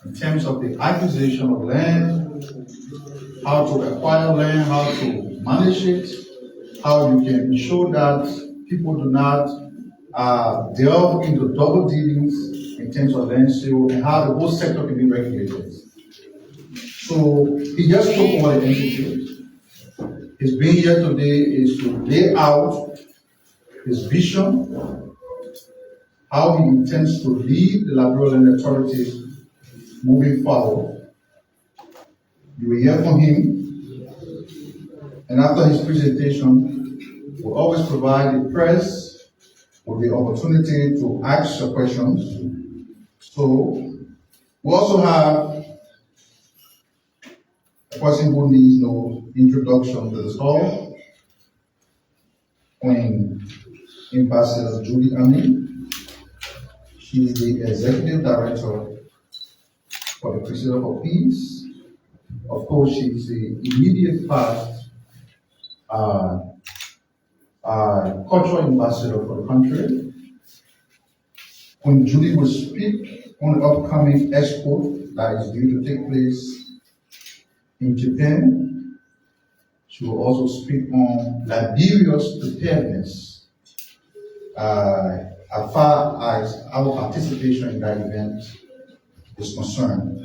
in terms of the acquisition of land, how to acquire land, how to manage it, how you can ensure that people do not delve into double dealings in terms of land sale, and how the whole sector can be regulated. So he just spoke about the institute. His being here today is to lay out his vision, how he intends to lead the Liberian authorities moving forward. You will hear from him, and after his presentation, we'll always provide the press with the opportunity to ask your questions. So we also have a person who needs no introduction to this hall, Queen Ambassador Julie Ami. She is the Executive Director for the Crusade for Peace. Of course, she is the immediate past cultural ambassador for the country. When Julie will speak on the upcoming expo that is due to take place in Japan, she will also speak on Liberia's preparedness as far as our participation in that event is concerned.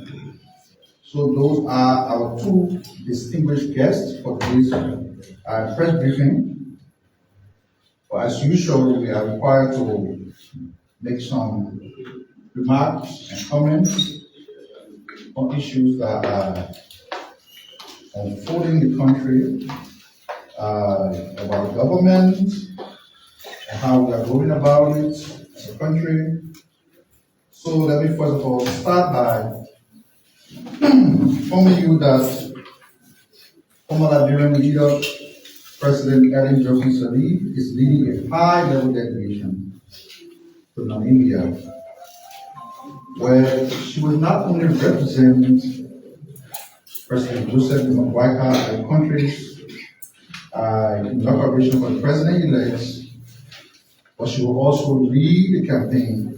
So those are our two distinguished guests for today's press briefing. But as usual, we are required to make some remarks and comments on issues that are unfolding the country, about government, and how we are going about it as a country. So let me first of all start by informing you that former Liberian leader, President Ellen Johnson Sirleaf, is leading a high-level delegation to Namibia, where she will not only represent President Joseph Boakai and countries in collaboration with the president-elect, but she will also lead the campaign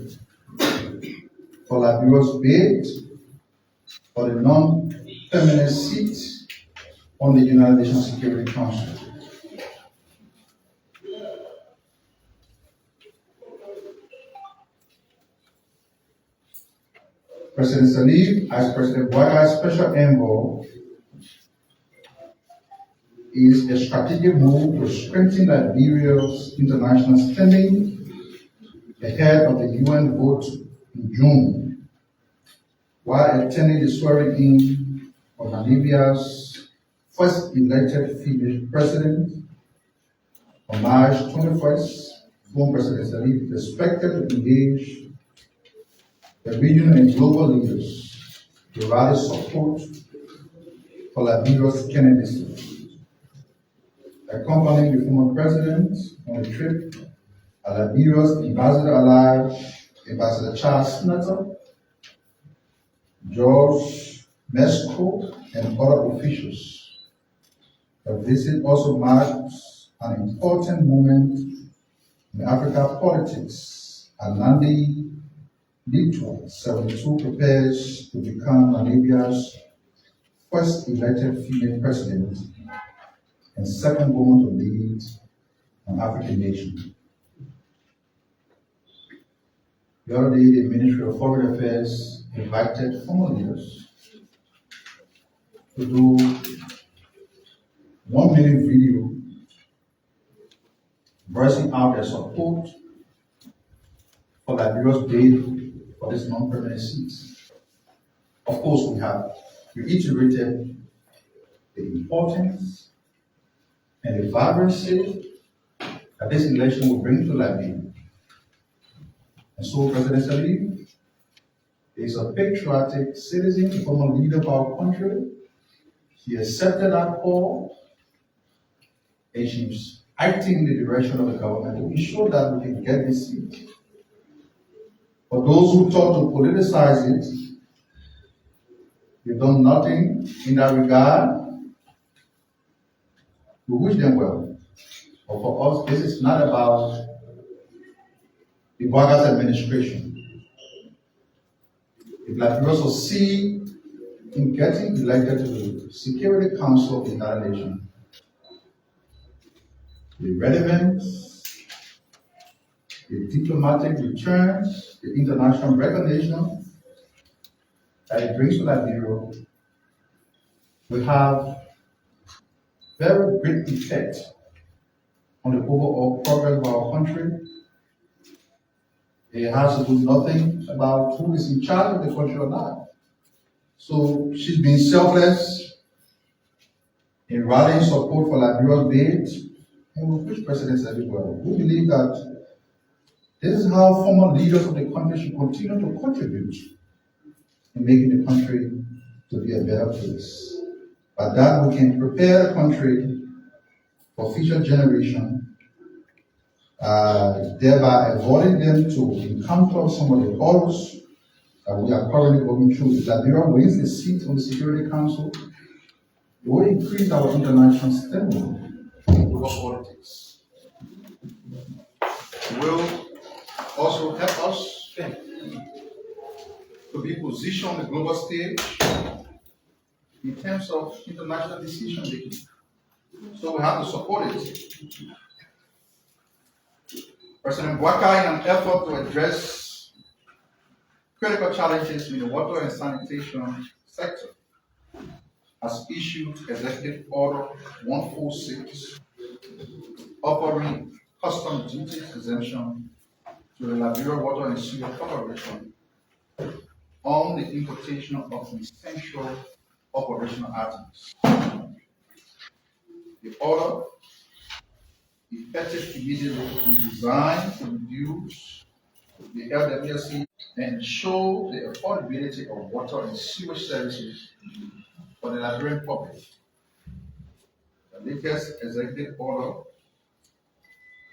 for Liberia's bid for the non-permanent seat on the United Nations Security Council. President Sirleaf, as President Boakai's special envoy, is a strategic move to strengthen Liberia's international standing ahead of the UN vote in June, while attending the swearing-in of Namibia's first elected female president on March 21st. Former President Sirleaf is expected to engage the regional and global leaders to rally support for Liberia's candidacy. Accompanying the former president on the trip are Liberia's ambassador alive, Ambassador Charles Senator, George Mesco, and other officials. The visit also marks an important moment in African politics, and Nandi Litwa, 72, prepares to become Namibia's first elected female president and second woman to lead an African nation. The other day, the Ministry of Foreign Affairs invited former leaders to do 1-minute video voicing out their support for Liberia's bid for this non-permanent seats. Of course, we have reiterated the importance and the vibrancy that this election will bring to Liberia. And so President Sirleaf is a patriotic citizen, a former leader of our country. She accepted that call, and she's acting in the direction of the government to ensure that we can get this seat. For those who thought to politicize it, they've done nothing in that regard. We wish them well. But for us, this is not about the Vargas administration. If Liberia succeed in getting elected to the Security Council of the United Nations, the relevance, the diplomatic returns, the international recognition that it brings to Liberia will have very great effect on the overall progress of our country. It has to do nothing about who is in charge of the country or not. So she's been selfless in rallying support for Liberia's bid, and we push presidents everywhere. We believe that this is how former leaders of the country should continue to contribute in making the country to be a better place. By that, we can prepare the country for future generations, thereby avoiding them to encounter some of the horrors that we are currently going through. If Liberia wins the seat on the Security Council, it will increase our international standing in global politics. It will also help us to be positioned on the global stage in terms of international decision making. So we have to support it. President Bwaka, in an effort to address critical challenges in the water and sanitation sector, has issued Executive Order 146 offering custom duty exemption to the Liberia Water and Sewer Corporation on the importation of essential operational items. The order, effective immediately, is designed to reduce the LDEA and ensure the affordability of water and sewage services for the Liberian public. The latest executive order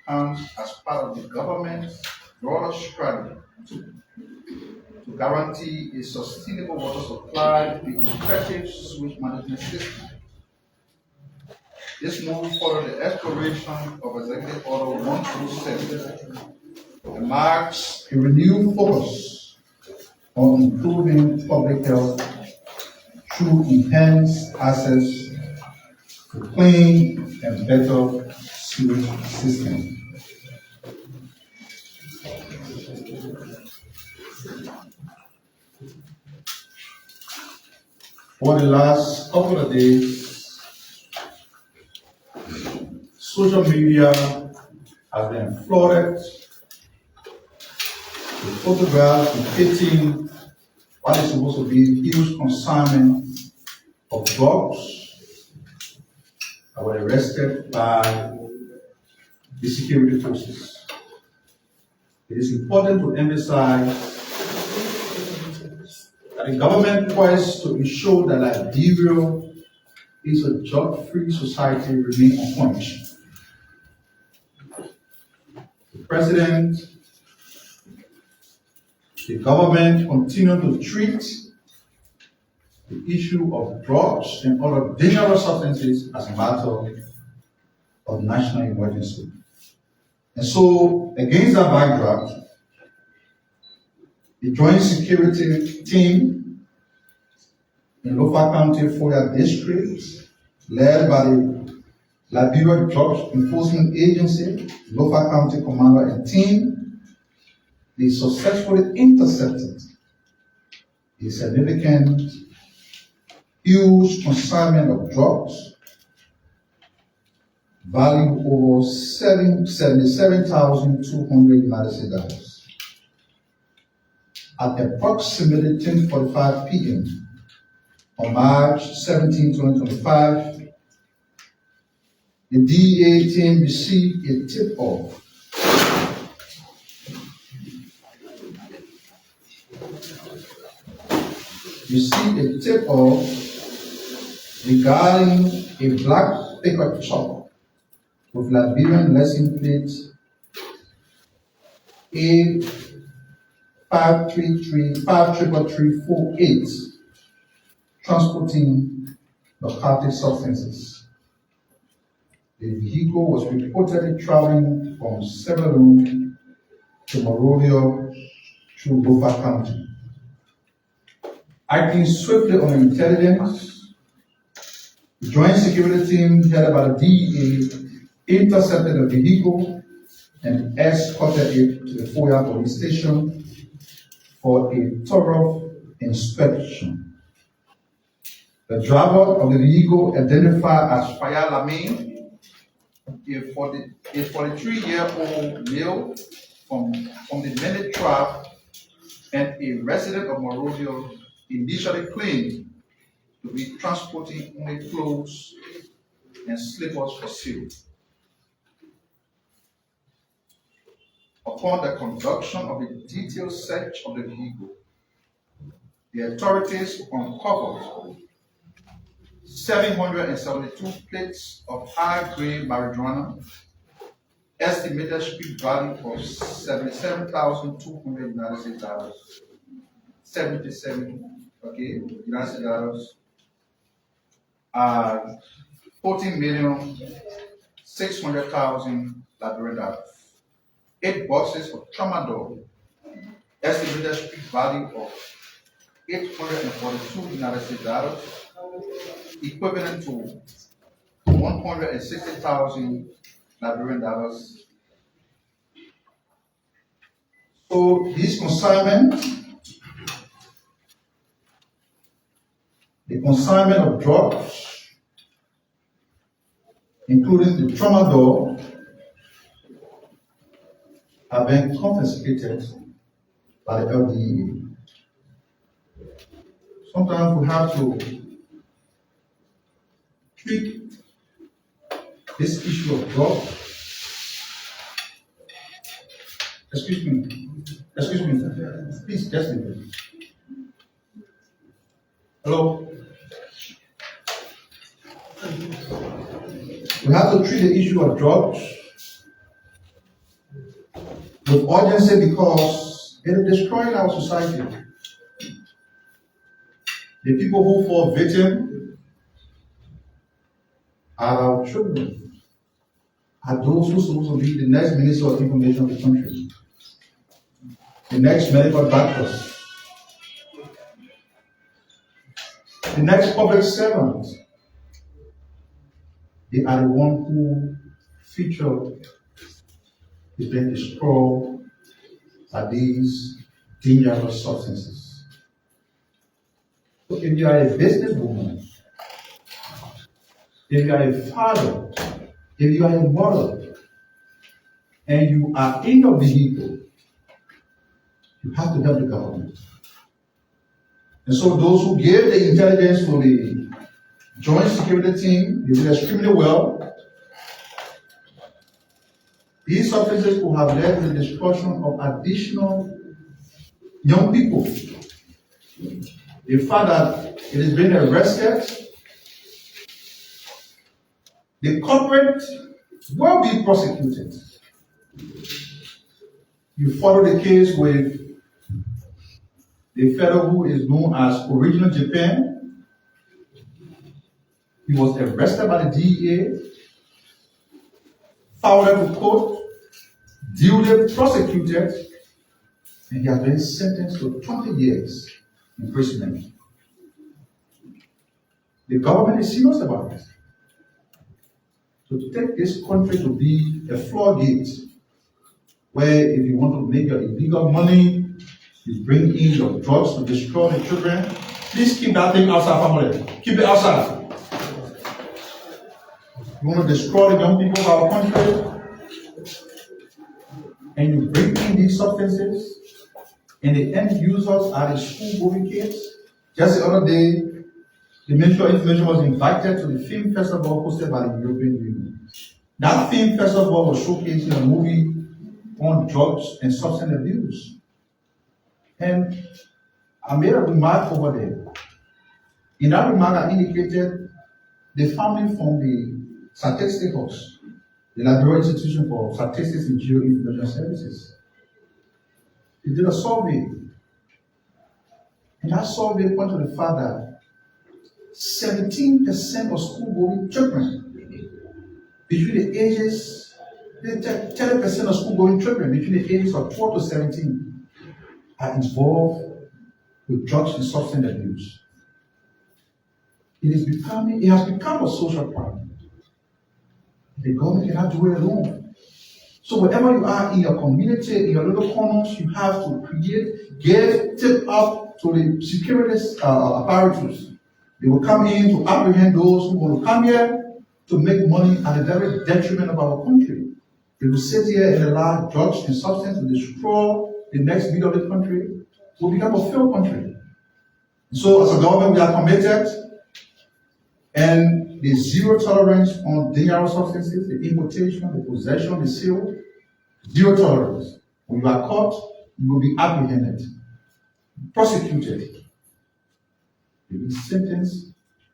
comes as part of the government's broader strategy to guarantee a sustainable water supply with effective sewage management system. This move followed the expiration of Executive Order 126 and marks a renewed focus on improving public health through enhanced access to clean and better sewage systems. For the last couple of days, social media has been flooded with photographs depicting what is supposed to be huge consignment of drugs that were arrested by the security forces. It is important to emphasize that the government quest to ensure that Liberia is a drug-free society remain on point. The President, the government continue to treat the issue of drugs and other dangerous substances as a matter of national emergency. And so, against that backdrop, the Joint Security Team in Lofa County, Foya District, led by the Liberia Drug Enforcement Agency, Lofa County Commander and team, they successfully intercepted a significant, huge consignment of drugs valued over $77,200 USD. At approximately 10:45 p.m. on March 17, 2025, the DEA team received a tip-off regarding a black pickup truck with Liberian license plate A53348 transporting narcotic substances. The vehicle was reportedly traveling from Severum to Monrovia through Monrovia County. Acting swiftly on intelligence, the Joint Security Team headed by the DEA intercepted the vehicle and escorted it to the Foya police station for a thorough inspection. The driver of the vehicle, identified as Faya Lamine, a 43-year-old male from the Mene tribe and a resident of Monrovia, initially claimed to be transporting only clothes and slippers for sale. Upon the conduction of a detailed search of the vehicle, the authorities uncovered 772 plates of high-grade marijuana, estimated street value of $77,296, 77, okay, United dollars, 14,600,000 Liberian dollars. 8 boxes of tramadol, estimated street value of $842 United dollars, equivalent to 160,000 Liberian dollars. So this consignment, the consignment of drugs, including the tramadol, have been confiscated by the LDEA. Sometimes we have to treat this issue of drugs. Excuse me, please just a minute. Hello? We have to treat the issue of drugs with urgency because it is destroying our society. The people who fall victim are our children, are those who are supposed to be the next Minister of Information of the country, the next medical doctors, the next public servants. They are the ones who future is being destroyed by these dangerous substances. So if you are a businesswoman, if you are a father, if you are a mother, and you are in your vehicle, you have to help the government. And so those who gave the intelligence to the Joint Security Team, they did extremely well. These substances could have led to the destruction of additional young people. The fact that it is being arrested, the culprit will be prosecuted. You follow the case with the fellow who is known as Original Japan. He was arrested by the DEA, filed to court, duly prosecuted, and he has been sentenced to 20 years imprisonment. The government is serious about it. To take this country to be a floodgate, where if you want to make your illegal money, you bring in your drugs to destroy the children. Please keep that thing outside, family. Keep it outside. You want to destroy the young people of our country, and you bring in these substances, and the end users are the school-going kids. Just the other day, the Ministry of Information was invited to the film festival hosted by the European Union. That film festival was showcasing a movie on drugs and substance abuse. And I made a remark over there. In that remark, I indicated the family from the statistics, the Liberia Institution for Statistics and Geo-Information Services. They did a survey. And that survey pointed to the fact that 17% of school-going children between the ages, 30% of school-going children between the ages of 12 to 17 are involved with drugs and substance abuse. It has become a social problem. The government cannot do it alone. So wherever you are in your community, in your little corners, you have to tip up to the security apparatus. They will come in to apprehend those who want to come here to make money at the very detriment of our country. They will sit here and allow drugs and substance to destroy the next beat of the country. We'll become a failed country. And so as a government, we are committed and the zero tolerance on dangerous substances, the importation, the possession, the sale, zero tolerance. When you are caught, you will be apprehended, prosecuted, you will be sentenced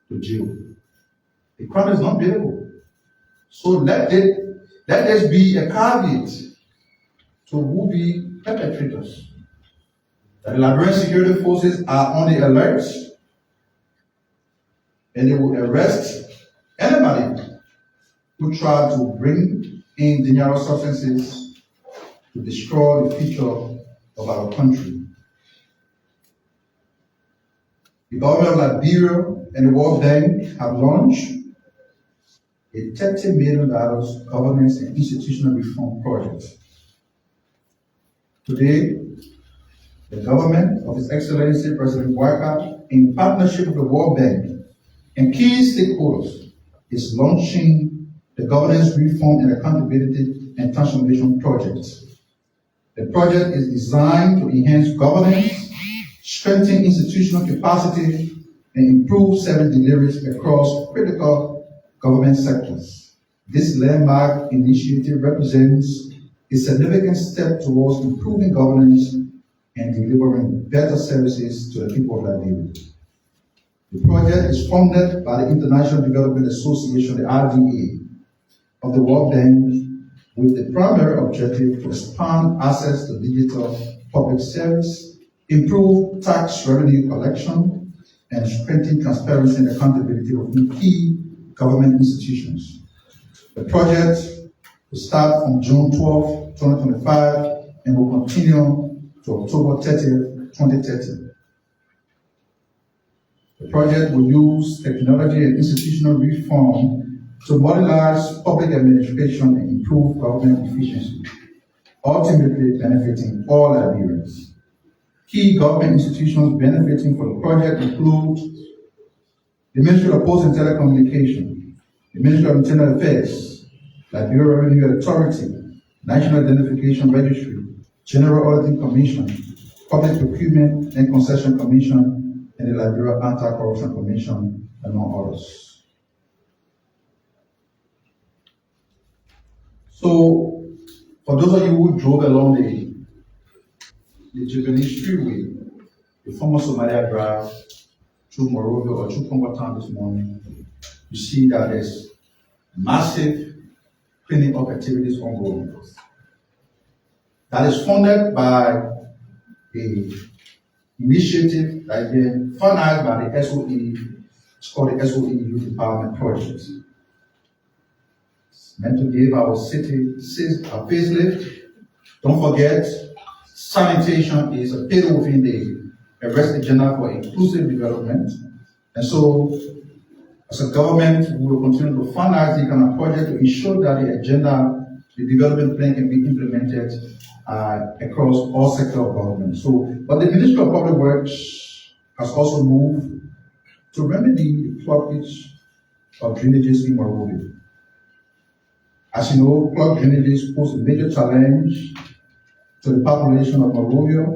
to jail. The crime is not bearable. So let this be a caveat to would-be perpetrators. The Liberian security forces are on the alert, and they will arrest anybody who tries to bring in dangerous substances to destroy the future of our country. The government of Liberia and the World Bank have launched a $30 million governance and institutional reform project. Today, the government of His Excellency President Waka, in partnership with the World Bank and key stakeholders, is launching the Governance Reform and Accountability and Transformation Project. The project is designed to enhance governance, strengthen institutional capacity, and improve service deliveries across critical government sectors. This landmark initiative represents a significant step towards improving governance and delivering better services to the people of Liberia. The project is funded by the International Development Association, the LDEA, of the World Bank, with the primary objective to expand access to digital public service, improve tax revenue collection, and strengthen transparency and accountability within key government institutions. The project will start on June 12, 2025, and will continue to October 30, 2030. The project will use technology and institutional reform to modernize public administration and improve government efficiency, ultimately benefiting all Liberians. Key government institutions benefiting from the project include the Ministry of Posts and Telecommunications, the Ministry of Internal Affairs, Liberia Revenue Authority, National Identification Registry, General Auditing Commission, Public Procurement and Concession Commission, and the Liberia Anti-Corruption Commission, among others. So, for those of you who drove along the Japanese Freeway, the former Somalia Drive, through Monrovia or through Congo Town this morning, you see that there's massive cleaning up activities ongoing. That is funded by a initiative that is being funded by the SOE. It's called the SOE Youth Empowerment Project. It's meant to give our city a facelift. Don't forget, sanitation is a pillar within the arrest agenda for inclusive development. And so, as a government, we will continue to finance the kind of project to ensure that the agenda, the development plan can be implemented across all sectors of government. So, but the Ministry of Public Works has also moved to remedy the blockage of drainages in Monrovia. As you know, clogged drainages pose a major challenge to the population of Monrovia,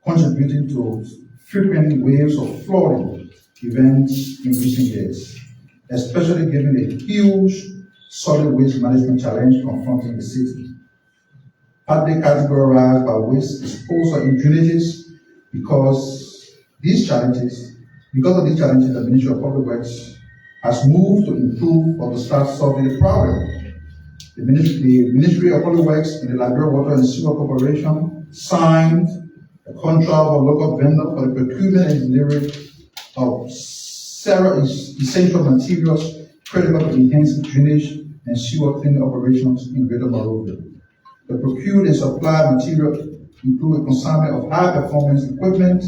contributing to frequent waves of flooding events in recent years, especially given the huge solid waste management challenge confronting the city. Partly categorized by waste disposal in drainages because of these challenges, the Ministry of Public Works has moved to improve or to start solving the problem. The Ministry of Public Works and the Liberia Water and Sewer Corporation signed a contract with a local vendor for the procurement and delivery of several essential materials critical to enhance drainage and sewer cleaning operations in Greater Monrovia. The procured and supplied material include a consignment of high-performance equipment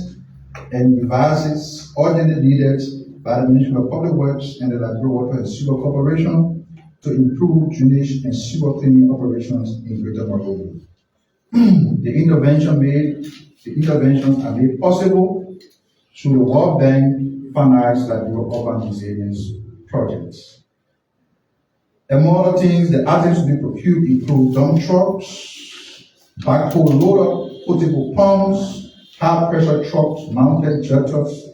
and devices urgently needed by the Ministry of Public Works and the Liberia Water and Sewer Corporation to improve drainage and sewer cleaning operations in Greater Monrovia. The interventions are made possible through the World Bank financed Liberia Urban Resilience projects. Among other things, the items to be procured include dump trucks, backhoe loader, potable pumps, high pressure trucks, mounted jetters,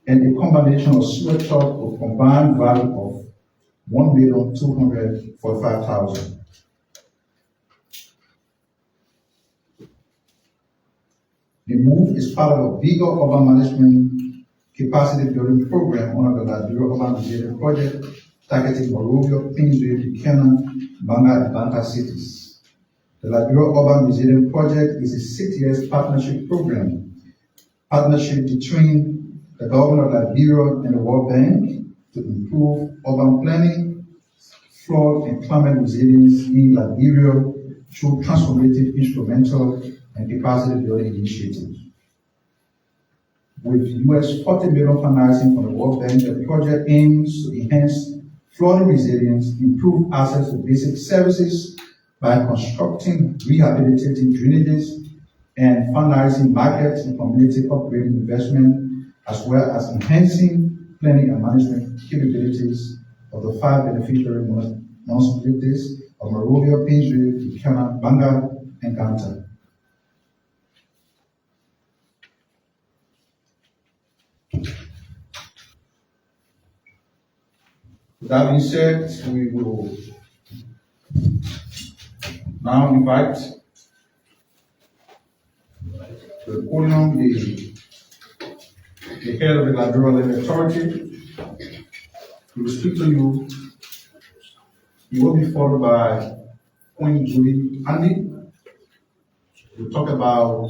and a combination of sewer truck with combined value of $1,245,000. The move is part of a bigger urban management capacity building program under the Liberia Urban Resilience Project, targeting Monrovia, Pinsville, Buchanan, Banga, and Banta cities. The Liberia Urban Resilience Project is a 6-year partnership program, partnership between the government of Liberia and the World Bank to improve urban planning, flood and climate resilience in Liberia through transformative, instrumental, and capacity building initiatives. With US $40 million financing from the World Bank, the project aims to enhance flooding resilience, improve access to basic services by constructing, rehabilitating drainages, and fundraising markets and community upgrading investment, as well as enhancing planning and management capabilities of the 5 beneficiary municipalities of Monrovia, Pinsville, Buchanan, Banga, and Ganta. With that being said, we will now invite to the podium the head of the Liberia Land Authority. He will speak to you. He will be followed by Queen Julie Andy. We'll talk about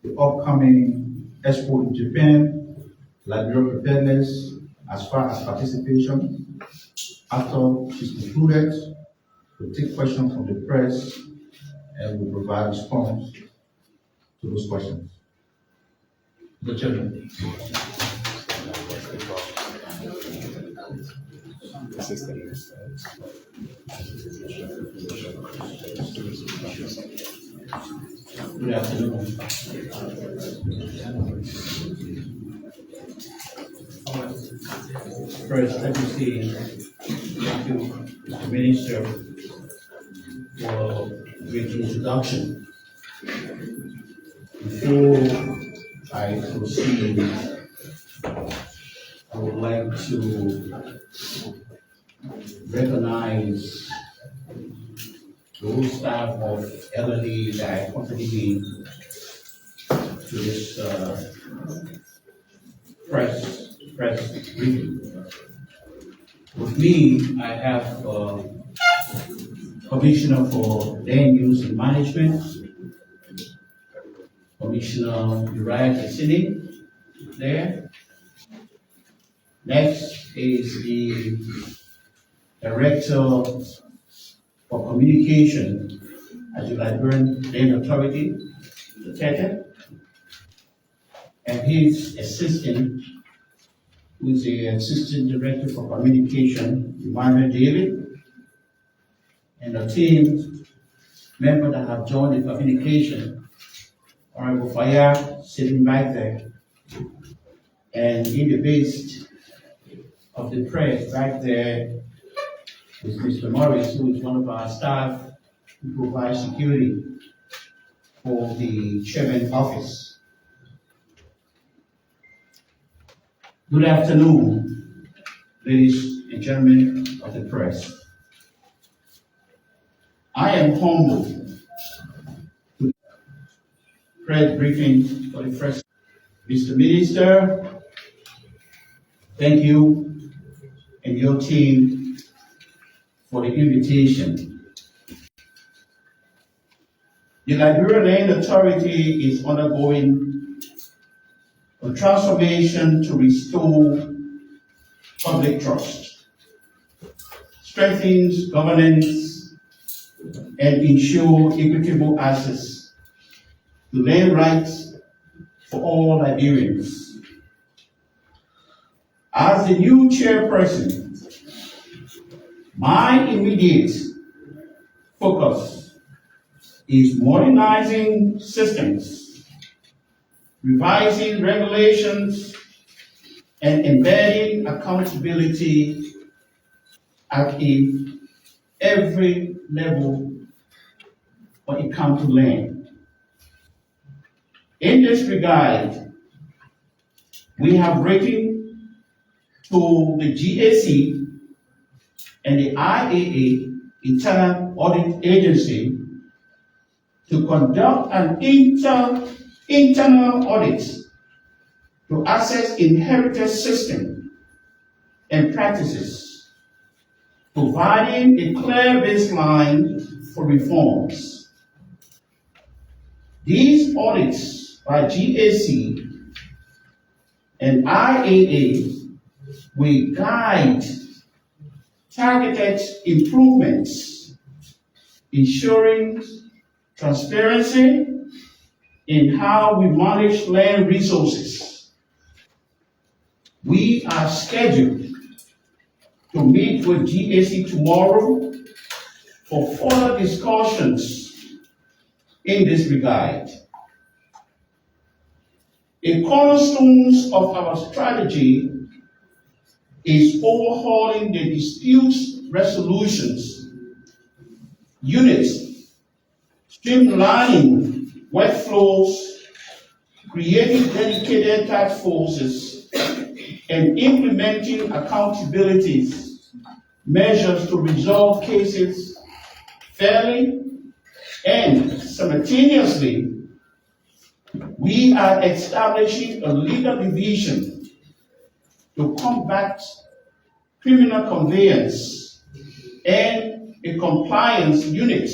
the upcoming expo in Japan, Liberia preparedness as far as participation. After she's concluded, we'll take questions from the press and we'll provide response to those questions. The chairman. Good afternoon. First, let me say thank you, Mr. Minister, for the great introduction. Before I proceed, I would like to recognize the whole staff of LDEA that accompanied me to this press briefing. With me, I have Commissioner for Land Use and Management, Commissioner Uriah Cassini there. Next is the Director for Communication at the Liberian Land Authority, the Tete, and his assistant, who is the Assistant Director for Communication, Emmanuel David, and a team member that have joined the communication, Honorable Faya, sitting back there, and in the base of the press back there is Mr. Morris, who is one of our staff who provides security for the chairman's office. Good afternoon, ladies and gentlemen of the press. I am humbled to press briefing for the first. Mr. Minister, thank you and your team for the invitation. The Liberia Land Authority is undergoing a transformation to restore public trust, strengthens governance, and ensure equitable access to land rights for all Liberians. As the new chairperson, my immediate focus is modernizing systems, revising regulations, and embedding accountability at every level when it comes to land. In this regard, we have written to the GAC and the IAA, Internal Audit Agency, to conduct an internal audit to assess inherited system and practices, providing a clear baseline for reforms. These audits by GAC and IAA will guide targeted improvements, ensuring transparency in how we manage land resources. We are scheduled to meet with GAC tomorrow for further discussions in this regard. A cornerstone of our strategy is overhauling the disputes resolutions units, streamlining workflows, creating dedicated task forces, and implementing accountability measures to resolve cases fairly and simultaneously. We are establishing a legal division to combat criminal conveyance and a compliance unit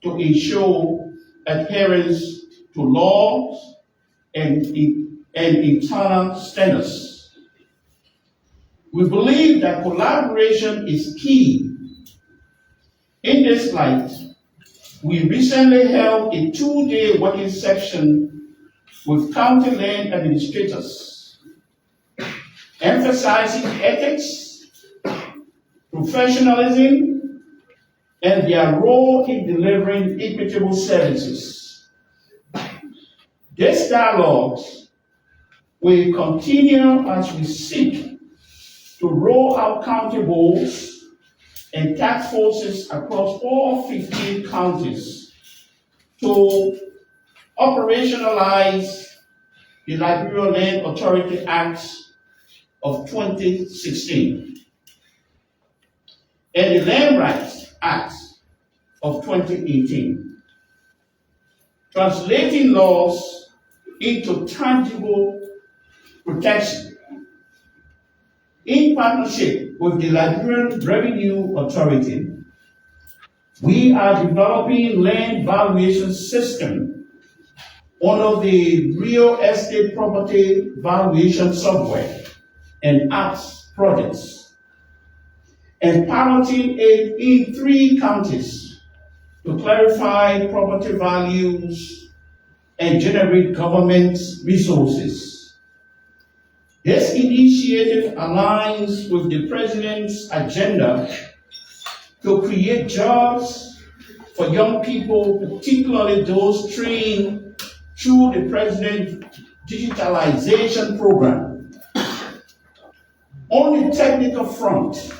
to ensure adherence to laws and internal standards. We believe that collaboration is key. In this light, we recently held a 2-day working session with county land administrators, emphasizing ethics, professionalism, and their role in delivering equitable services. This dialogue will continue as we seek to roll out county boards and task forces across all 15 counties to operationalize the Liberia Land Authority Act of 2016 and the Land Rights Act of 2018, translating laws into tangible protection. In partnership with the Liberian Revenue Authority, we are developing land valuation system under the real estate property valuation software and apps projects, and piloting it in 3 counties to clarify property values and generate government resources. This initiative aligns with the President's agenda to create jobs for young people, particularly those trained through the President's digitalization program. On the technical front,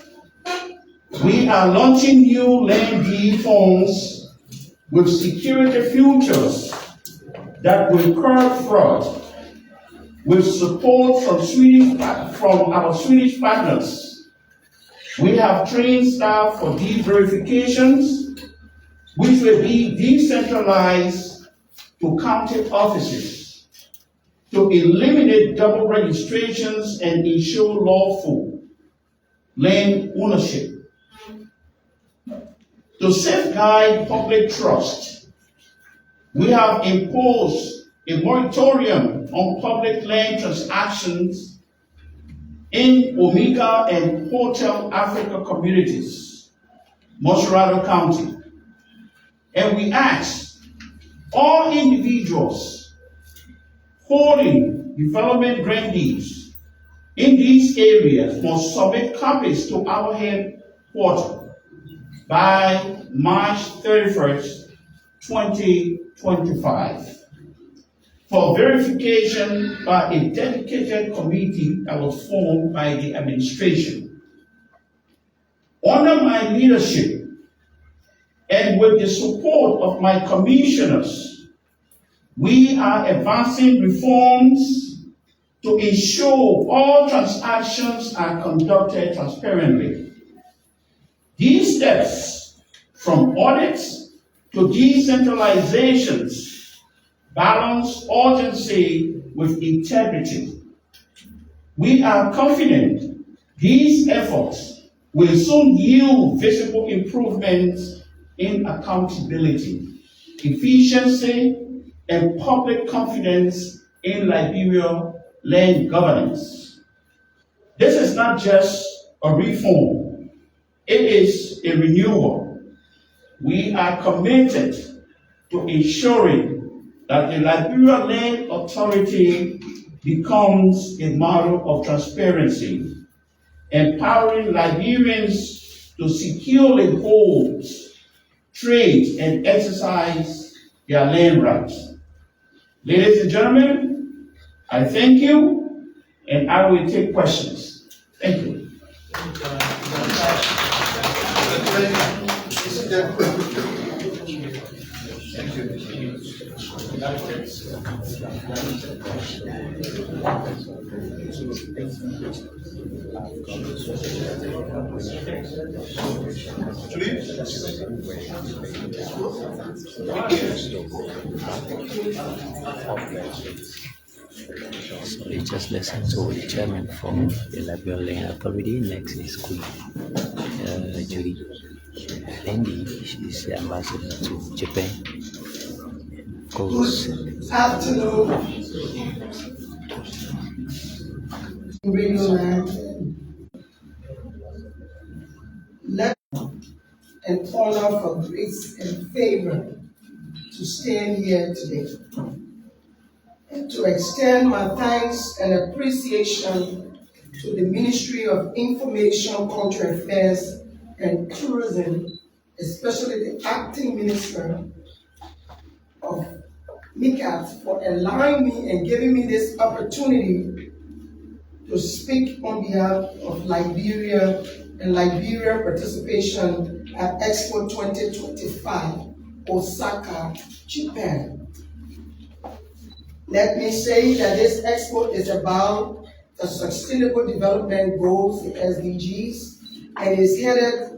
we are launching new land deed forms with security features that will curb fraud, with support from our Swedish partners. We have trained staff for deed verifications, which will be decentralized to county offices to eliminate double registrations and ensure lawful land ownership. To safeguard public trust, we have imposed a moratorium on public land transactions in Omega and Hotel Africa communities, Monrovia County. And we ask all individuals holding development grantees in these areas must submit copies to our headquarters by March 31st, 2025 for verification by a dedicated committee that was formed by the administration. Under my leadership and with the support of my commissioners, we are advancing reforms to ensure all transactions are conducted transparently. These steps, from audits to decentralizations, balance urgency with integrity. We are confident these efforts will soon yield visible improvements in accountability, efficiency, and public confidence in Liberia land governance. This is not just a reform, it is a renewal. We are committed to ensuring that the Liberia Land Authority becomes a model of transparency, empowering Liberians to securely hold, trade, and exercise their land rights. Ladies and gentlemen, I thank you, and I will take questions. Thank you. So we just listen to the chairman from the Liberia Land Authority. Next is Queen Judy Lindy. She's the ambassador to Japan. Of course. Good afternoon, Radio Land. Let and honor for grace and favor to stand here today and to extend my thanks and appreciation to the Ministry of Information, Cultural Affairs, and Tourism, especially the Acting Minister of MICAT, for allowing me and giving me this opportunity to speak on behalf of Liberia and Liberia participation at Expo 2025, Osaka, Japan. Let me say that this expo is about the Sustainable Development Goals, the SDGs, and is headed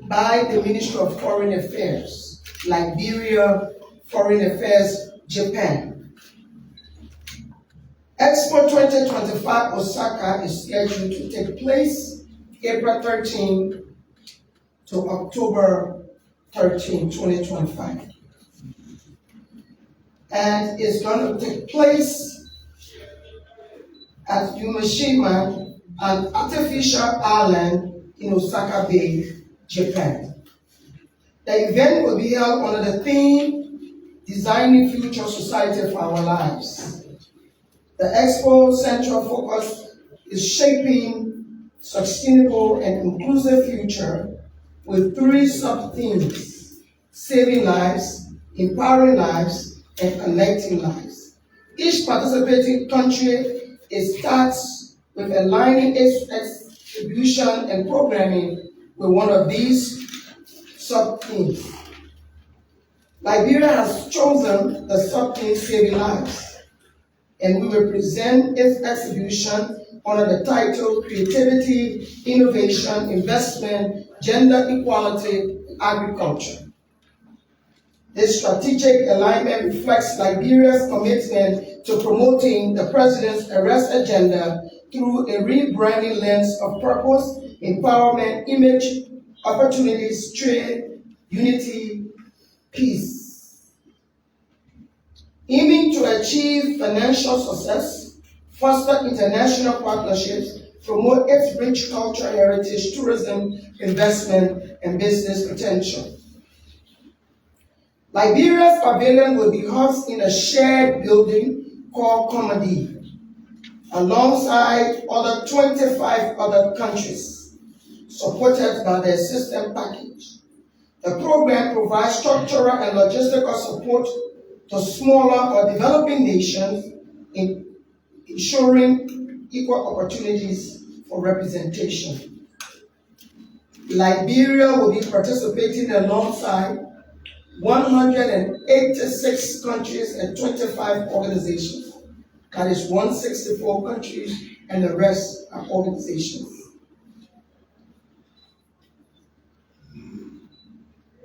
by the Ministry of Foreign Affairs, Liberia Foreign Affairs, Japan. Expo 2025 Osaka is scheduled to take place April 13 to October 13, 2025. And it's going to take place at Yumeshima, an artificial island in Osaka Bay, Japan. The event will be held under the theme, Designing Future Society for Our Lives. The Expo central focus is shaping sustainable and inclusive future with 3 sub-themes: saving lives, empowering lives, and connecting lives. Each participating country starts with aligning its exhibition and programming with one of these sub-themes. Liberia has chosen the sub-theme Saving Lives, and we will present its exhibition under the title Creativity, Innovation, Investment, Gender Equality, and Agriculture. This strategic alignment reflects Liberia's commitment to promoting the President's Arrest agenda through a rebranding lens of purpose, empowerment, image, opportunities, trade, unity, peace. Aiming to achieve financial success, foster international partnerships, promote its rich cultural heritage, tourism, investment, and business potential. Liberia's pavilion will be housed in a shared building core comedy alongside other 25 other countries, supported by the assistance package. The program provides structural and logistical support to smaller or developing nations in ensuring equal opportunities for representation. Liberia will be participating alongside 186 countries and 25 organizations. That is 164 countries, and the rest are organizations.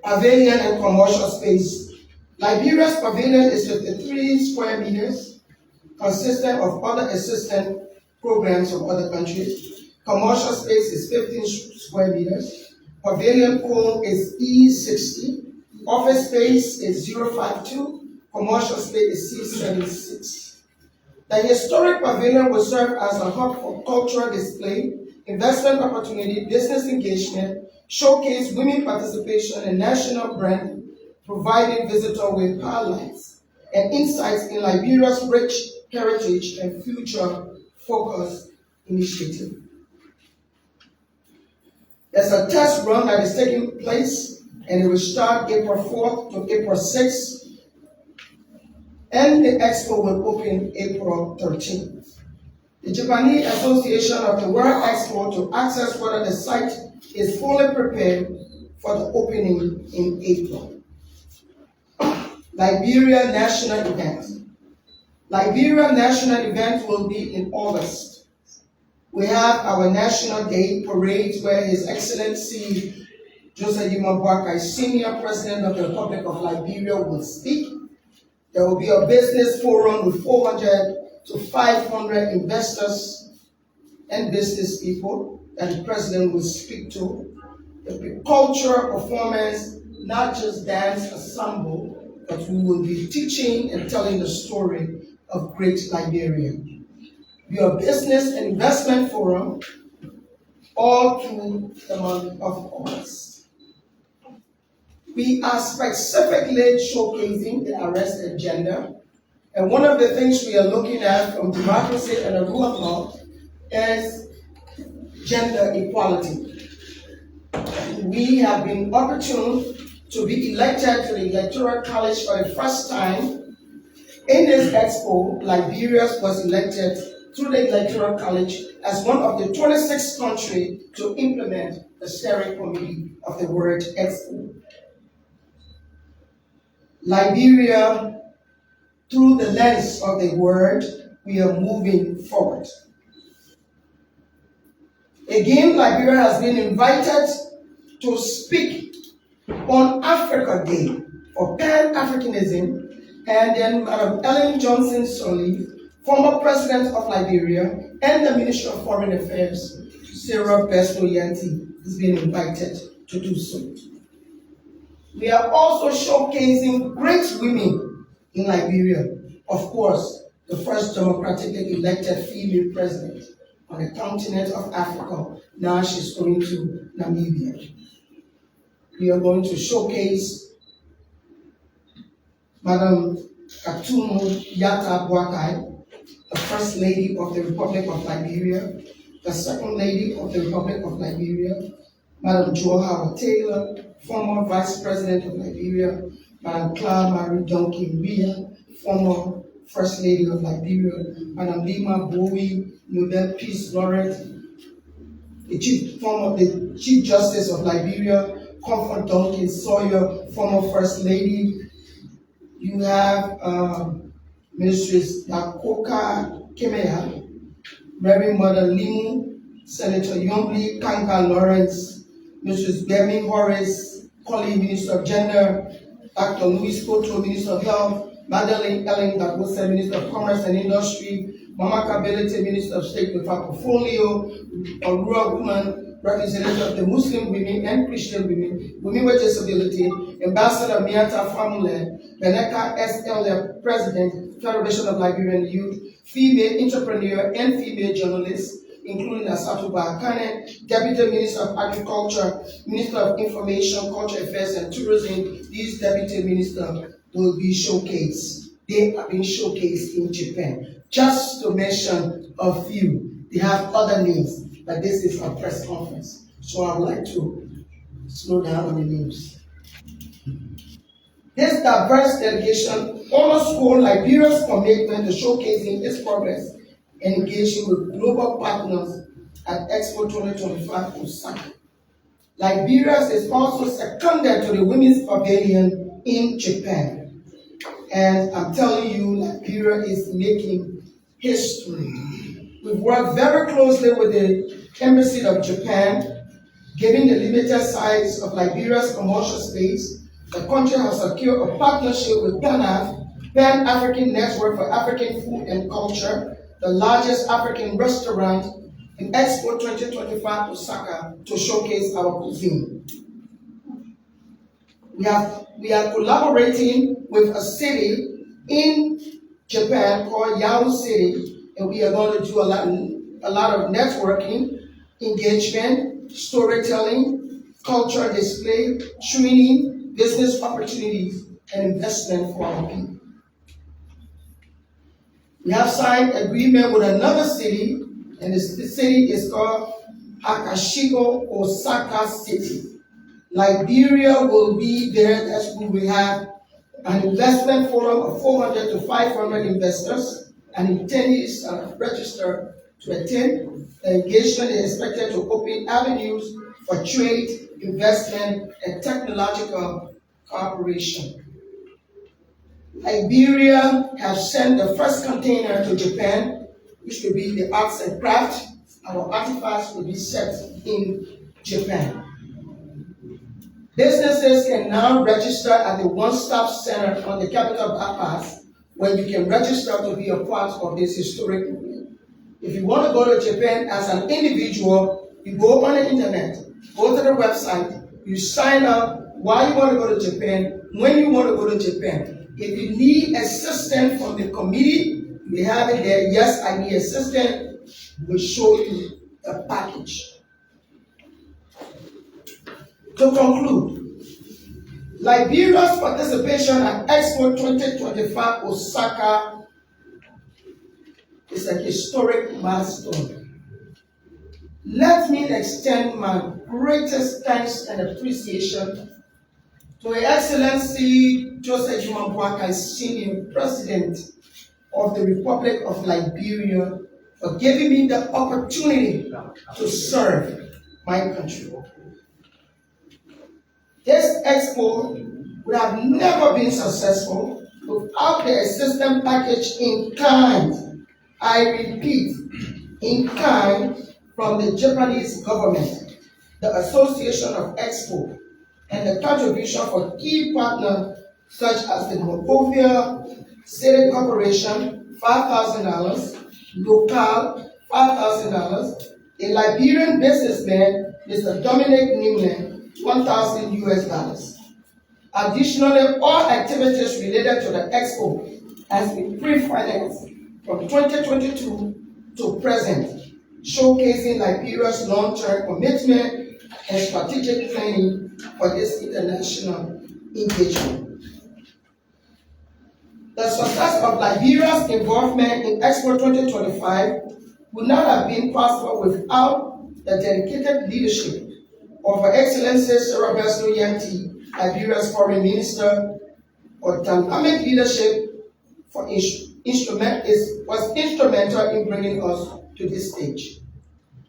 Pavilion and commercial space. Liberia's pavilion is 53 square meters, consistent of other assistance programs from other countries. Commercial space is 15 square meters. Pavilion code is E60. Office space is 052. Commercial space is C76. The historic pavilion will serve as a hub for cultural display, investment opportunity, business engagement, showcase women participation in national brand, providing visitors with highlights and insights in Liberia's rich heritage and future-focused initiative. There's a test run that is taking place, and it will start April 4th to April 6th, and the expo will open April 13th. The Japanese Association of the World Expo to assess whether the site is fully prepared for the opening in April. Liberia National Event. Liberia National Event will be in August. We have our National Day Parade where His Excellency Joseph Boakai, Senior President of the Republic of Liberia, will speak. There will be a business forum with 400 to 500 investors and business people that the President will speak to. There will be cultural performance, not just dance ensemble, but we will be teaching and telling the story of great Liberia. Be a business and investment forum all through the month of August. We are specifically showcasing the arrest agenda, and one of the things we are looking at from democracy and the rule of law is gender equality. We have been opportune to be elected to the Electoral College for the first time. In this expo, Liberia was elected through the Electoral College as one of the 26 countries to implement the steering committee of the World Expo. Liberia, through the lens of the word, we are moving forward. Again, Liberia has been invited to speak on Africa Day for Pan-Africanism, and then Madam Ellen Johnson Sirleaf, former president of Liberia, and the Minister of Foreign Affairs, Sarah Besto-Yanti, has been invited to do so. We are also showcasing great women in Liberia. Of course, the first democratically elected female president on the continent of Africa. Now she's going to Namibia. We are going to showcase Madam Katumu Yata Boakai, the First Lady of the Republic of Liberia, the Second Lady of the Republic of Liberia, Madam Jo Howard Taylor, former Vice President of Liberia, Madam Clara Marie Duncan Ria, former First Lady of Liberia, Madam Lima Bowie, Nobel Peace Laureate, the Chief Justice of Liberia, Comfort Duncan Sawyer, former First Lady. You have Ministers Dakoka Kemea, Reverend Mother Limu, Senator Youngly Kanka Lawrence, Mrs. Bemi Horace, Colley, Minister of Gender, Dr. Louis Koto, Minister of Health, Madeleine Ellen Dagosa, Minister of Commerce and Industry, Mama Kabelete, Minister of State with her portfolio, a rural woman, representative of the Muslim women and Christian women, women with disability, Ambassador Miata Famule, Beneka SL, President, Federation of Liberian Youth, female entrepreneur and female journalist, including Asatu Bakane, Deputy Minister of Agriculture, Minister of Information, Culture Affairs and Tourism. These Deputy Ministers will be showcased. they are being showcased in Japan. Just to mention a few, they have other names, but this is a press conference. So I would like to slow down on the names. This diverse delegation underscores Liberia's commitment to showcasing its progress and engaging with global partners at Expo 2025 Osaka. Liberia is also seconded to the Women's Pavilion in Japan. And I'm telling you, Liberia is making history. We've worked very closely with the Embassy of Japan, given the limited size of Liberia's commercial space. The country has secured a partnership with PANAF, Pan-African Network for African Food and Culture, the largest African restaurant in Expo 2025 Osaka, to showcase our cuisine. We are collaborating with a city in Japan called Yao City, and we are going to do a lot of networking, engagement, storytelling, cultural display, training, business opportunities, and investment for our people. We have signed agreement with another city, and the city is called Akashigo Osaka City. Liberia will be there. As we will have an investment forum of 400 to 500 investors, and attendees are registered to attend. The engagement is expected to open avenues for trade, investment, and technological cooperation. Liberia has sent the first container to Japan, which will be the arts and crafts. Our artifacts will be set in Japan. Businesses can now register at the one-stop center on the capital bypass, where you can register to be a part of this historic movement. If you want to go to Japan as an individual, you go on the internet, go to the website, you sign up why you want to go to Japan, when you want to go to Japan. If you need assistance from the committee, we have it there. Yes, I need assistance. We'll show you a package. To conclude, Liberia's participation at Expo 2025 Osaka is a historic milestone. Let me extend my greatest thanks and appreciation to Her Excellency Joseph Boakai, Senior President of the Republic of Liberia, for giving me the opportunity to serve my country. This expo would have never been successful without the assistance package in kind, I repeat, in kind, from the Japanese government, the Association of Expo, and the contribution for key partners such as the Monrovia City Corporation, $5,000, local, $5,000, a Liberian businessman, Mr. Dominic Nimlin, $1,000. Additionally, all activities related to the expo has been pre-financed from 2022 to present, showcasing Liberia's long-term commitment and strategic planning for this international engagement. The success of Liberia's involvement in Expo 2025 would not have been possible without the dedicated leadership of Her Excellency Sarah Besno Yanti, Liberia's Foreign Minister. Her dynamic leadership was instrumental in bringing us to this stage.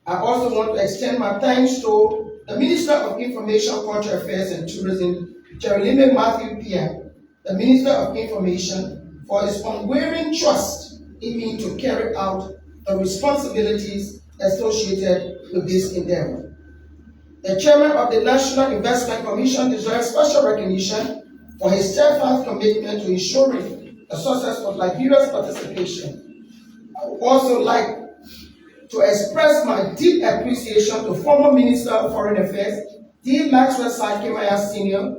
I also want to extend my thanks to the Minister of Information, Cultural Affairs and Tourism, Jeremy Matthew Pia, the Minister of Information, for his unwavering trust in me to carry out the responsibilities associated with this endeavor. The Chairman of the National Investment Commission deserves special recognition for his steadfast commitment to ensuring the success of Liberia's participation. I would also like to express my deep appreciation to former Minister of Foreign Affairs, D. Maxwell Sakimaya Sr.,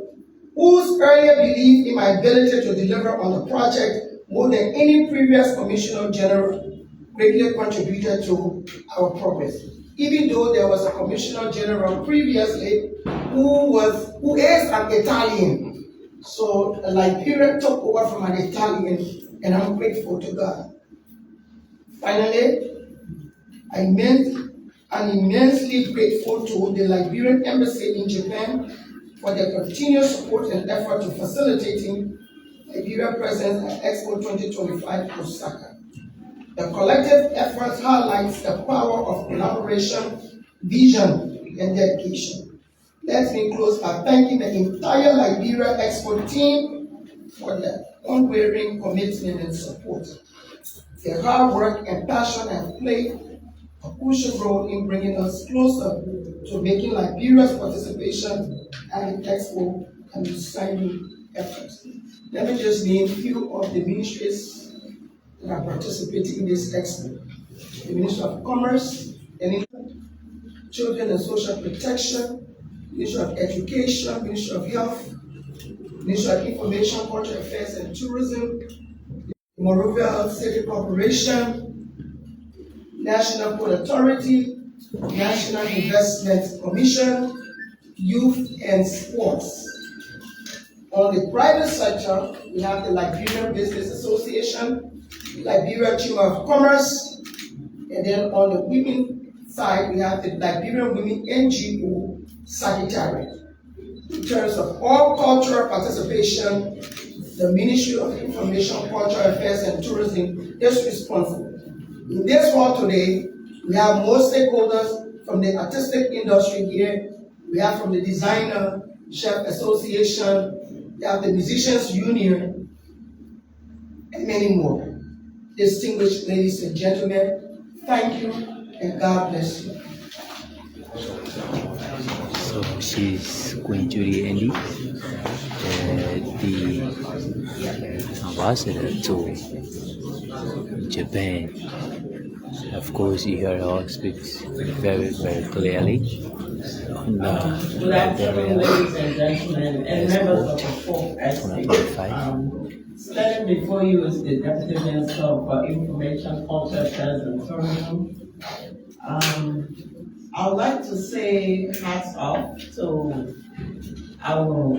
whose earlier belief in my ability to deliver on the project more than any previous Commissioner General greatly contributed to our progress. Even though there was a Commissioner General previously who is an Italian. So Liberia took over from an Italian and I'm grateful to God. Finally, I'm immensely grateful to the Liberian Embassy in Japan for their continuous support and effort to facilitating Liberia's presence at Expo 2025 Osaka. The collective effort highlights the power of collaboration, vision, and dedication. Let me close by thanking the entire Liberia Expo team for their unwavering commitment and support. Their hard work and passion have played a crucial role in bringing us closer to making Liberia's participation at the Expo an outstanding effort. Let me just name a few of the ministries that are participating in this Expo. The Ministry of Commerce and Children and Social Protection, Ministry of Education, Ministry of Health, Ministry of Information, Cultural Affairs and Tourism, Monrovia City Corporation, National Port Authority, National Investment Commission, Youth and Sports. On the private sector, we have the Liberian Business Association, Liberia Chamber of Commerce, and then on the women side, we have the Liberian Women NGO Secretariat. In terms of all cultural participation, the Ministry of Information, Cultural Affairs and Tourism is responsible. In this hall today, we have more stakeholders from the artistic industry here. We have from the Designer Chef Association, we have the Musicians Union, and many more. Distinguished ladies and gentlemen, thank you and God bless you. So she's Queen Judy Andy, the ambassador to Japan. Of course, you heard her speak very, very clearly on Good afternoon, ladies and gentlemen, and members of the fourth estate. 2025. Standing before you is the Deputy Minister for Information, Culture, Affairs, and Tourism. I would like to say hats off to our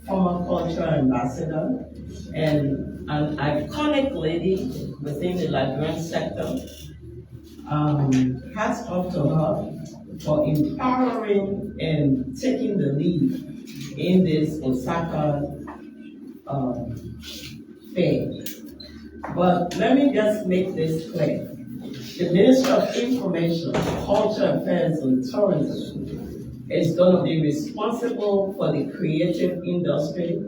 former cultural ambassador and an iconic lady within the Liberian sector. Hats off to her for empowering and taking the lead in this Osaka fair. But let me just make this clear. The Ministry of Information, Culture Affairs and Tourism is going to be responsible for the creative industry,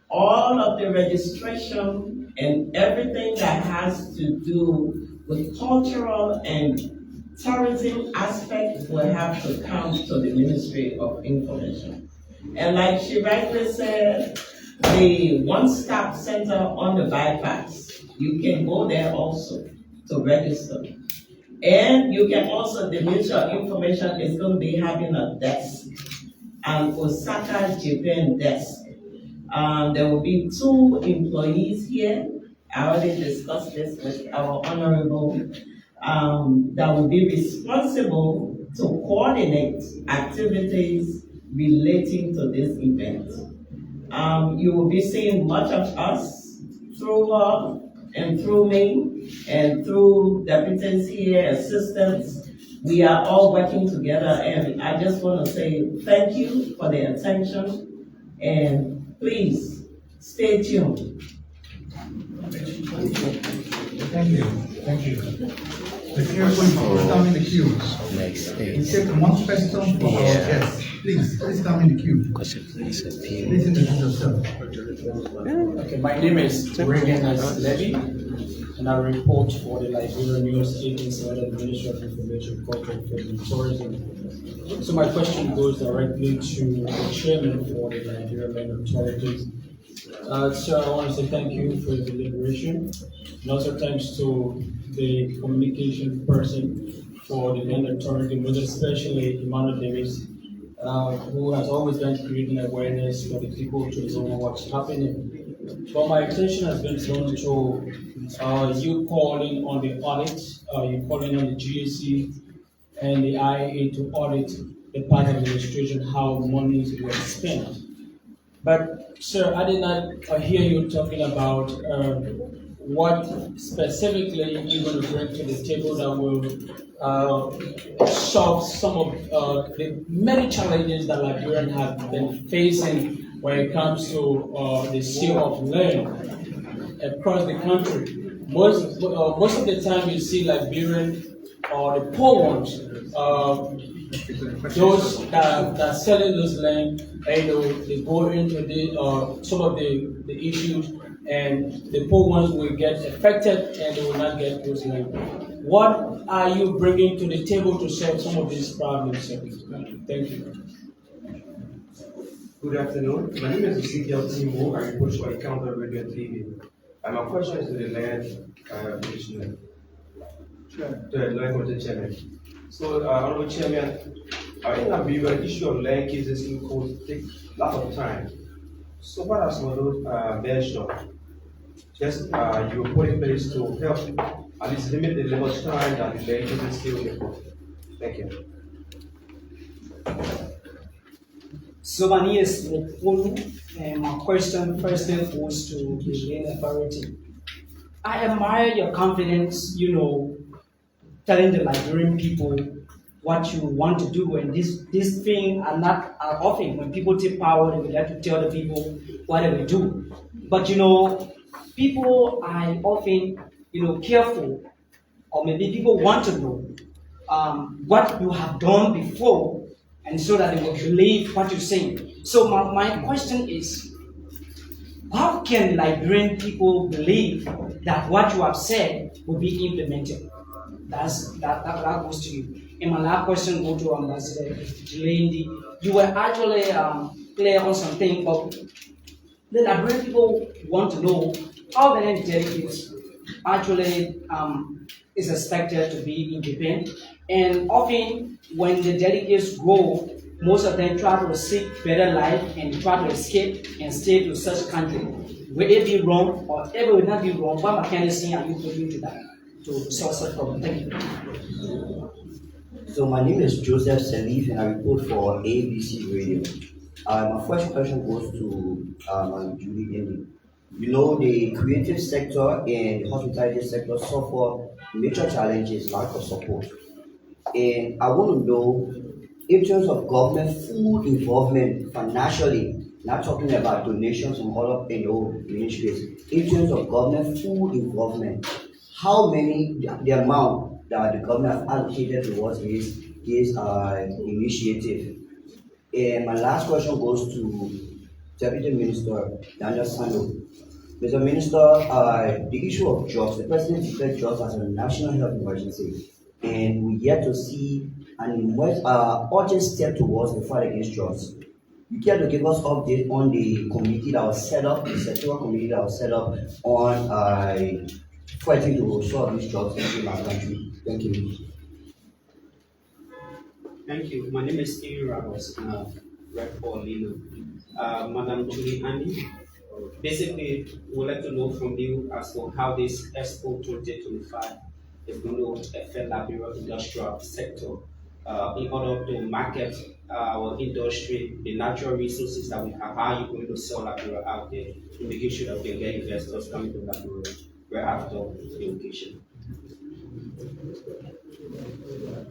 all of the registration and everything that has to do with cultural and tourism aspects will have to come to the Ministry of Information. And like she rightly said, the one-stop center on the bypass, you can go there also to register. And you can also, the Ministry of Information is going to be having a desk, an Osaka, Japan desk. There will be 2 employees here. I already discussed this with our honorable, that will be responsible to coordinate activities relating to this event. You will be seeing much of us through her and through me and through deputies here, assistants. We are all working together, and I just want to say thank you for the attention, and please stay tuned. Thank you. Thank you. The queue please come in the queues. Next We is take one question for our Yeah. guests. Please come in the queue. question please appeal. Please introduce yourself. Okay, my name is Regan Levy, and I report for the Liberian News Agency under the Ministry of Information, Culture, Affairs and Tourism. So my question goes directly to the chairman for the Liberian Land Authorities. Sir, I want to say thank you for the deliberation, and also thanks to the communication person for the Land Authority, most especially Emmanuel Davis, who has always been creating awareness for the people to know what's happening. But my attention has been drawn to you calling on the audit, you calling on the GAC and the IAA to audit the past administration, how monies were spent. But, sir, I did not hear you talking about what specifically you're going to bring to the table that will solve some of the many challenges that Liberians have been facing when it comes to the sale of land across the country. Most of the time, you see Liberian or the poor ones, those that are selling those land, they go into some of the issues, and the poor ones will get affected and they will not get those land. What are you bringing to the table to solve some of these problems, sir? Thank you. Good afternoon. My name is Ezekiel Timo. I report for Encounter Radio and TV. And my question is to the land commissioner, to the land committee chairman. So, Honorable Chairman, I think that the issue of land cases in court take a lot of time. So, what are some of those measures just you will put in place to help at least limit the level of time that the land cases still in the court? Thank you. So my name is Mokulu, and my question first goes to the land authority. I admire your confidence, telling the Liberian people what you want to do, and this thing are not often. When people take power, they would like to tell the people what they will do. But people are often careful, or maybe people want to know what you have done before, and so that they will believe what you're saying. So my question is, how can Liberian people believe that what you have said will be implemented? That goes to you. And my last question goes to Ambassador Jilendi. You were actually clear on something, but the Liberian people want to know how many delegates actually is expected to be independent. And often when the delegates go, most of them try to seek better life and try to escape and stay to such country. Will it be wrong, or if it will not be wrong, what mechanism are you putting to that to solve such problem? Thank you. So my name is Joseph Salif and I report for ABC Radio. My first question goes to Julie Indi. The creative sector and the hospitality sector suffer major challenges, lack of support. And I want to know, in terms of government full involvement financially, not talking about donations from all of ministries, in terms of government full involvement, how many, the amount that the government has allocated towards this initiative? And my last question goes to Deputy Minister Daniel Sando. Mr. Minister, the issue of drugs, the President declared drugs as a national health emergency, and we yet to see an urgent step towards the fight against drugs. You care to give us update on the committee that was set up, the sectoral committee that was set up on fighting to solve these drugs in our country? Thank you. Thank you. My name is Steve Ramos, Rep for Lino. Madam Julie Andy, basically, we'd like to know from you as to how this Expo 2025 is going to affect Liberia industrial sector in order to market our industry, the natural resources that we have. How are you going to sell Liberia out there to make sure that we can get investors coming to Liberia right after the occasion?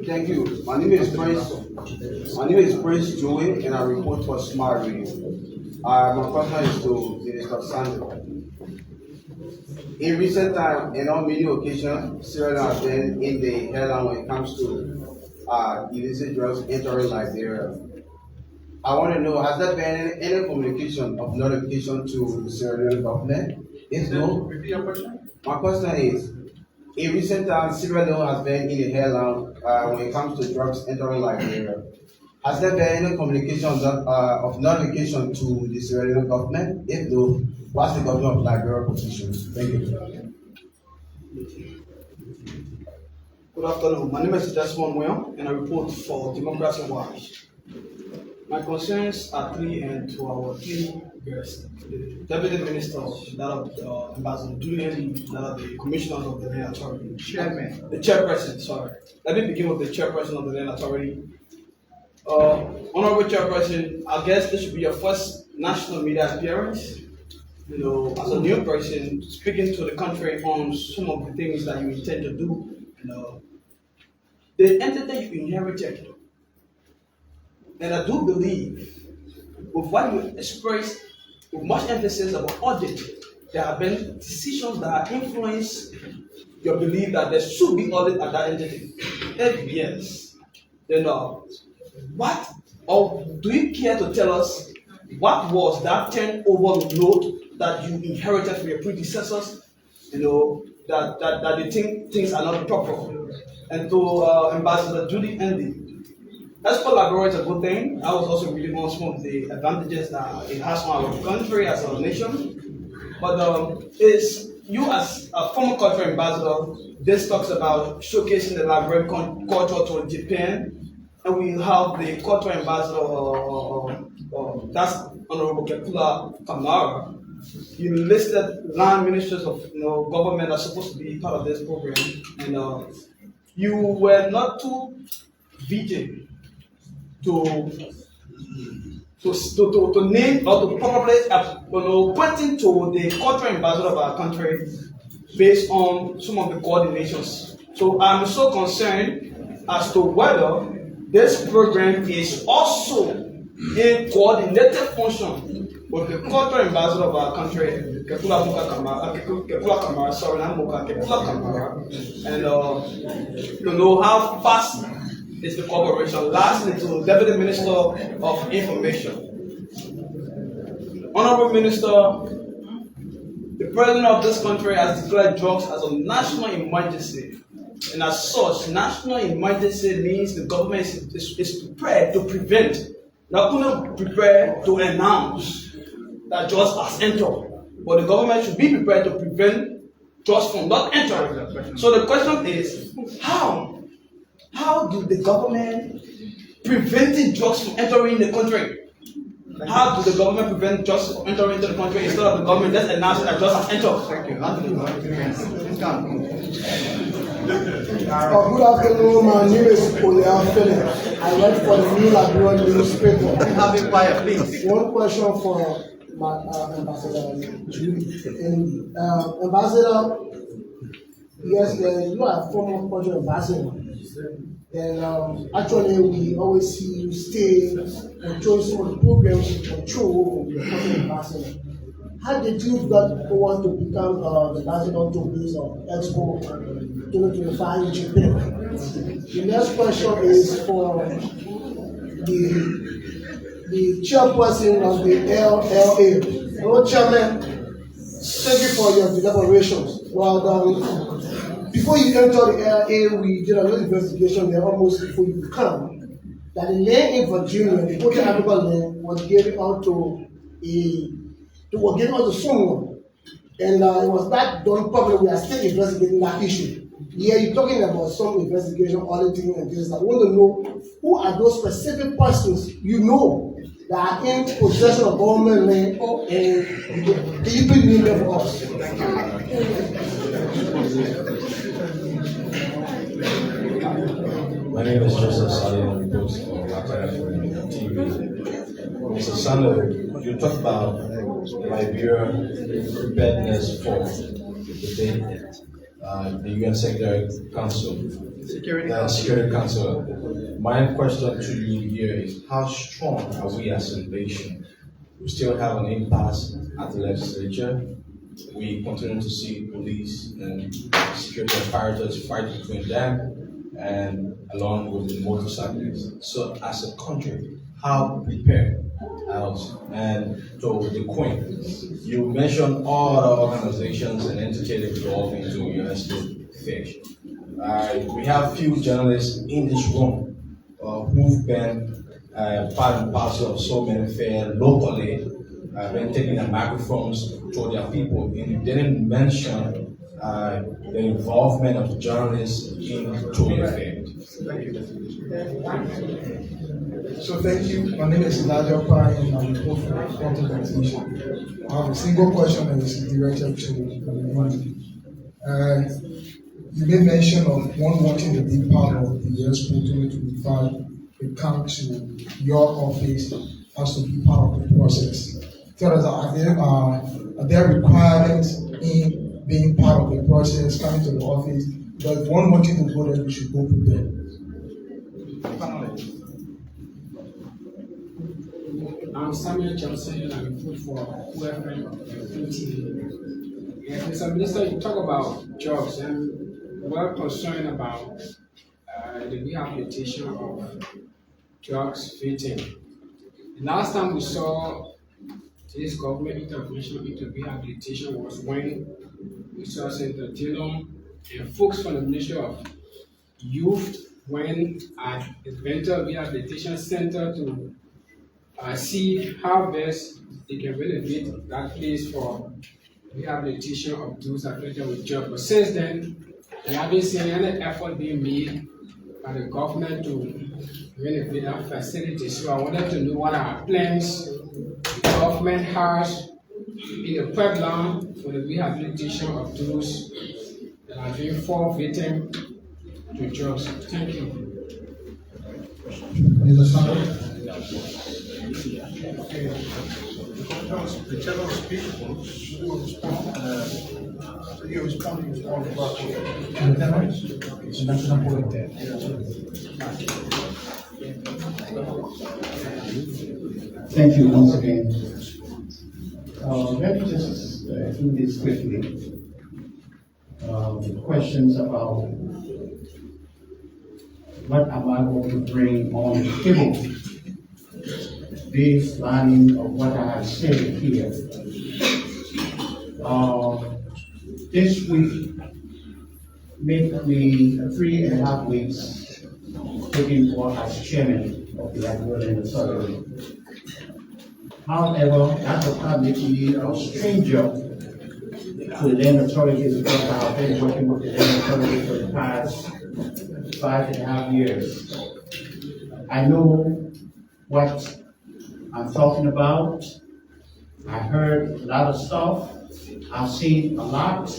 Thank you. My name is Prince Joey, and I report for Smart Radio. My question is to Minister Sandra. In recent time, and on many occasions, Sierra Leone has been in the headline when it comes to illicit drugs entering Liberia. I want to know, has there been any communication of notification to the Sierra Leone government? If no, repeat your question. My question is, in recent times, Sierra Leone has been in the headline when it comes to drugs entering Liberia. Has there been any communication of notification to the Sierra Leone government? If no, what's the government of Liberia position? Thank you. Good afternoon. My name is Desmond Moyo, and I report for Democracy Watch. My concerns are three, and to our three guests: the Deputy Minister, that of Ambassador Julian, that of the Commissioners of the Land Authority, the Chairperson. Sorry, let me begin with the Chairperson of the Land Authority. Honorable Chairperson, I guess this should be your first national media appearance. As a new person speaking to the country on some of the things that you intend to do, the entity you inherited. And I do believe, with what you expressed with much emphasis about audit, there have been decisions that have influenced your belief that there should be audit at that entity. If yes, then what, or do you care to tell us what was that turnover load that you inherited from your predecessors, that they think things are not proper? And to Ambassador Judy Andy, Export Library is a good thing. I was also reading on some of the advantages that it has on our country as a nation. But is you as a former cultural ambassador, this talks about showcasing the library culture to Japan, and we have the cultural ambassador, that's Honorable Kepula Kamara. You listed land ministers of government are supposed to be part of this program, and you were not too vigilant to name or to probably pointing to the cultural ambassador of our country based on some of the coordinations. So I'm so concerned as to whether this program is also in coordinated function with the cultural ambassador of our country, Kepula Kamara, sorry, not Moka, Kepula Kamara, and how fast is the cooperation. Lastly, to Deputy Minister of Information. Honorable Minister, the President of this country has declared drugs as a national emergency. And as such, national emergency means the government is prepared to prevent, not only prepared to announce that drugs has entered, but the government should be prepared to prevent drugs from not entering. So the question is, how do the government prevent drugs from entering the country? How do the government prevent drugs from entering into the country instead of the government just announcing that drugs have entered? Good afternoon, my name is Oya Philip. I work for the New Liberia newspaper. Have it quiet, please. One question for my Ambassador Julie. Ambassador, yes, you are a former cultural ambassador. And actually, we always see you stay and join some of the programs you control your cultural ambassador. How did you get want to become the ambassador to this Expo 2025 in Japan? The next question is for the chairperson of the LDEA. Hello, Chairman. Thank you for your deliberations. Well done. Before you enter the LA, we did a little investigation there almost before you come. That the land in Virginia, the Puerto Rico land, was given out to someone. And it was not done properly. We are still investigating that issue. Yeah, you're talking about some investigation, auditing, and this. I want to know who are those specific persons that are in possession of government land, and you could name them for us. My name is Joseph Salian, post on MICAT TV. Mr. Sandler, you talked about Liberia preparedness for the UN Security Council. Security Council. My question to you here is, how strong are we as a nation? We still have an impasse at the legislature. We continue to see police and security apparatus fight between them and along with the motorcyclists. So as a country, how prepared else? And to the Queen, you mentioned all the organizations and entities involved into UNESCO fish. We have few journalists in this room who've been part and parcel of so many fairs locally, been taking the microphones to their people, and you didn't mention the involvement of journalists in Toya Fair. So thank you. My name is Elijah Pai, and I'm report for content organization. I have a single question that is directed to everyone. You made mention of one wanting to be part of the Expo 2025. It comes to your office as to be part of the process. tell us, are there requirements in being part of the process, coming to the office? But if one wanted to go there, we should go prepared. I'm Samuel Johnson, and I'm food for whoever Mr. Minister, you talk about jobs, and we're concerned about the rehabilitation of drugs fitting. The last time we saw this government intervention into rehabilitation was when we saw Senator Dillon and folks from the Ministry of Youth went at the Mental Rehabilitation Center to see how best they can renovate that place for rehabilitation of those affected with drugs. But since then, we haven't seen any effort being made by the government to renovate that facility. So I wanted to know what our plans the government has in the pipeline for the rehabilitation of those that are being fall victim to drugs. Thank you. The chair will speak, who will respond, you respond to all the Thank you once again. Let me just do this quickly. Questions about what am I going to bring on the table based of what I have said here. This week made me 3.5 weeks taking over as chairman of the Liberia Authority. However, that does not make me a stranger to the land authorities because I have been working with the land authority for the past 5.5 years. I know what I'm talking about. I heard a lot of stuff. I've seen a lot.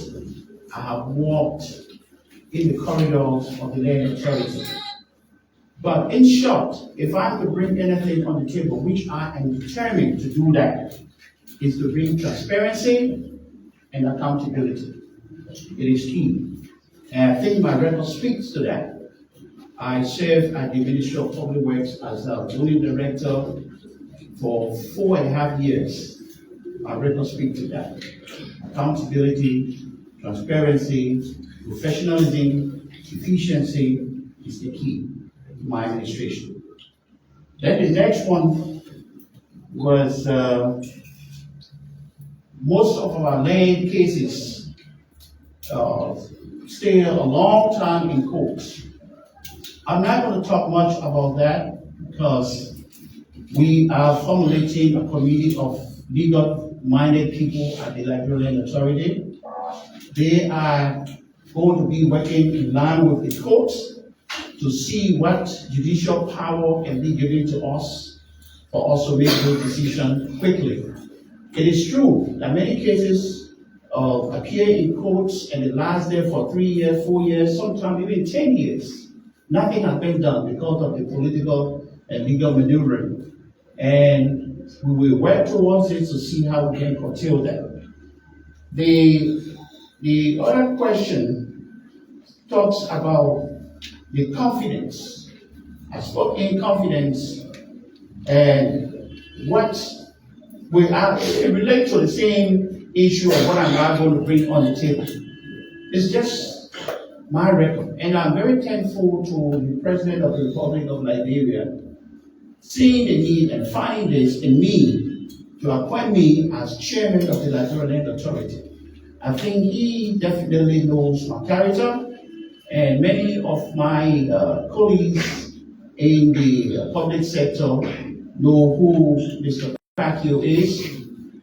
I have walked in the corridors of the land authority. But in short, if I could bring anything on the table, which I am determined to do that, is to bring transparency and accountability. It is key. And I think my record speaks to that. I served at the Ministry of Public Works as a zoning director for 4.5 years. My record speaks to that. Accountability, transparency, professionalism, efficiency is the key to my administration. Then the next one was most of our land cases stay a long time in courts. I'm not going to talk much about that because we are formulating a committee of legal-minded people at the Liberian Authority. They are going to be working in line with the courts to see what judicial power can be given to us for us to make those decisions quickly. It is true that many cases appear in courts and it lasts there for 3 years, 4 years, sometimes even 10 years. Nothing has been done because of the political and legal maneuvering. And we will work towards it to see how we can curtail that. The other question talks about the confidence. I spoke in confidence and what we are, it relates to the same issue of what I'm now going to bring on the table. It's just my record. And I'm very thankful to the President of the Republic of Liberia seeing the need and finding this in me to appoint me as chairman of the Liberian Authority. I think he definitely knows my character, and many of my colleagues in the public sector know who Mr. Pacquiao is.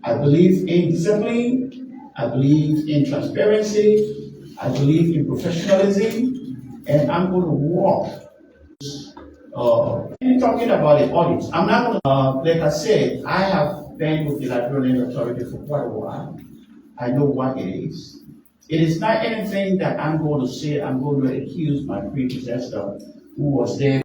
I believe in discipline, I believe in transparency, I believe in professionalism, and I'm going to walk. Talking about the audits, I'm not going to, like I said, I have been with the Liberian Authority for quite a while. I know what it is. It is not anything that I'm going to say, I'm going to accuse my predecessor who was there